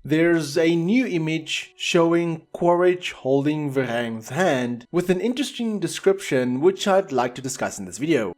there's a new image showing Quaritch holding Varang's hand with an interesting description which I'd like to discuss in this video.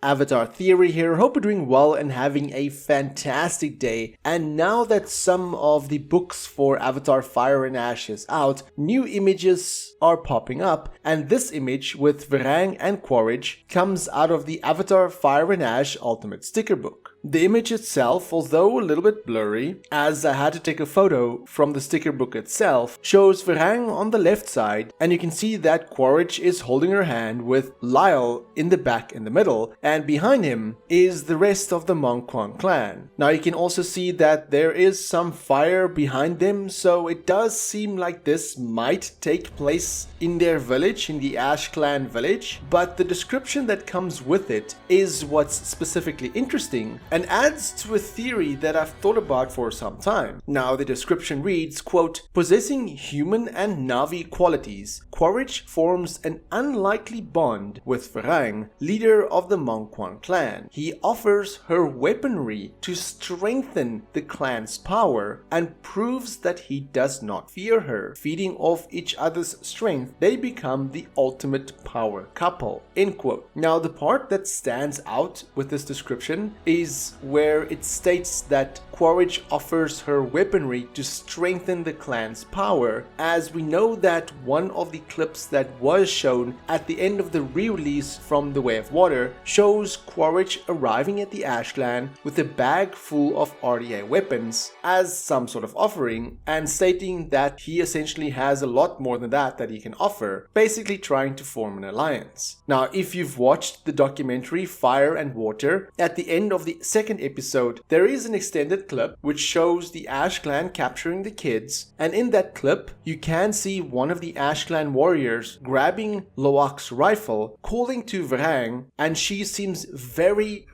Avatar Theory here, hope you're doing well and having a fantastic day. And now that some of the books for Avatar Fire and Ash is out, new images are popping up, and this image with Varang and Quaritch comes out of the Avatar Fire and Ash Ultimate Sticker Book. The image itself, although a little bit blurry, as I had to take a photo from the sticker book itself, shows Varang on the left side, and you can see that Quaritch is holding her hand with Lyle in the back in the middle, and behind him is the rest of the Mongquan clan. Now you can also see that there is some fire behind them, so it does seem like this might take place in their village, in the Ash clan village, but the description that comes with it is what's specifically interesting and adds to a theory that I've thought about for some time. Now the description reads, quote, "Possessing human and Na'vi qualities, Quaritch forms an unlikely bond with Varang, leader of the Mongquan clan. He offers her weaponry to strengthen the clan's power and proves that he does not fear her. Feeding off each other's strength, they become the ultimate power couple." End quote. Now the part that stands out with this description is where it states that Quaritch offers her weaponry to strengthen the clan's power, as we know that one of the clips that was shown at the end of the re-release from The Way of Water shows Quaritch arriving at the Ash clan with a bag full of RDA weapons as some sort of offering, and stating that he essentially has a lot more than that he can offer, basically trying to form an alliance. Now if you've watched the documentary Fire and Water, at the end of the second episode there is an extended clip which shows the Ash clan capturing the kids, and in that clip you can see one of the Ash clan warriors grabbing Loak's rifle, calling to Varang, and she seems very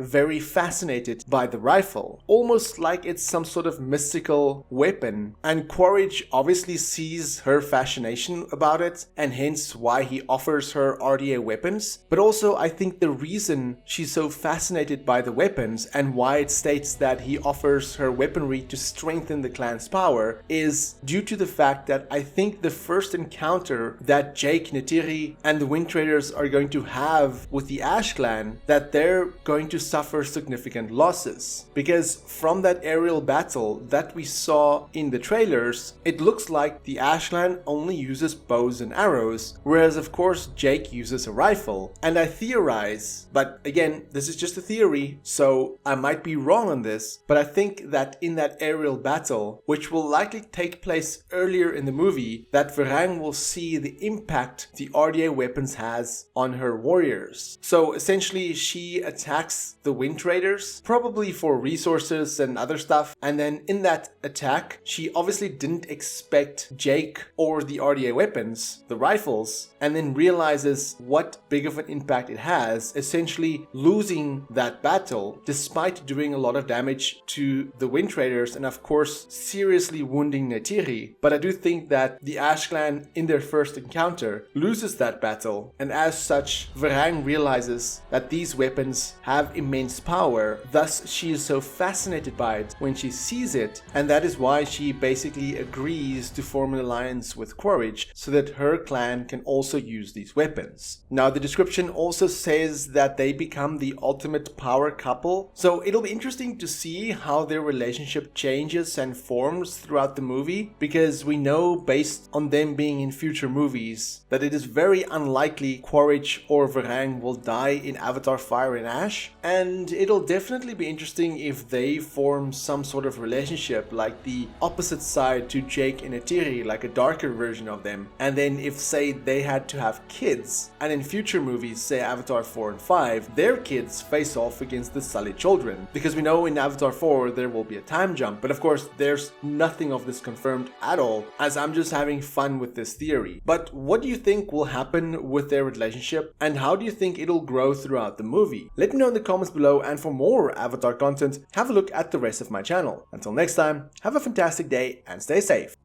fascinated by the rifle, almost like it's some sort of mystical weapon, and Quaritch obviously sees her fascination about it and hence why he offers her RDA weapons. But also I think the reason she's so fascinated by the weapons and why it states that he offers her weaponry to strengthen the clan's power is due to the fact that I think the first encounter that Jake, Neytiri and the Wind Traders are going to have with the Ash clan, that they're going to suffer significant losses, because from that aerial battle that we saw in the trailers, it looks like the Ash clan only uses bows and arrows, whereas of course Jake uses a rifle. And I theorize, but again this is just a theory, so I might be wrong on this, but I think that in that aerial battle, which will likely take place earlier in the movie, that Varang will see the impact the RDA weapons has on her warriors. So essentially she attacks the Wind Traders, probably for resources and other stuff, and then in that attack she obviously didn't expect Jake or the RDA weapons, the rifles, and then realizes what big of an impact it has, essentially losing that battle despite doing a lot of damage to the Wind Traders and of course seriously wounding Neytiri. But I do think that the Ash clan in their first encounter loses that battle, and as such Varang realizes that these weapons have immense power, thus she is so fascinated by it when she sees it, and that is why she basically agrees to form an alliance with Quaritch so that her clan can also use these weapons. Now the description also says that they become the ultimate power couple, so it'll be interesting to see how their relationship changes and forms throughout the movie, because we know based on them being in future movies that it is very unlikely Quaritch or Varang will die in Avatar Fire and Ash, and it'll definitely be interesting if they form some sort of relationship like the opposite side to Jake and Neytiri, like a darker version of them, and then if say they had to have kids, and in future movies, say Avatar 4 and 5, their kids face off against the Sully children, because we know in Avatar 4 there will be a time jump, but of course there's nothing of this confirmed at all, as I'm just having fun with this theory. But what do you think will happen with their relationship, and how do you think it'll grow throughout the movie? Let me know in the comments below, and for more Avatar content, have a look at the rest of my channel. Until next time, have a fantastic day and stay safe.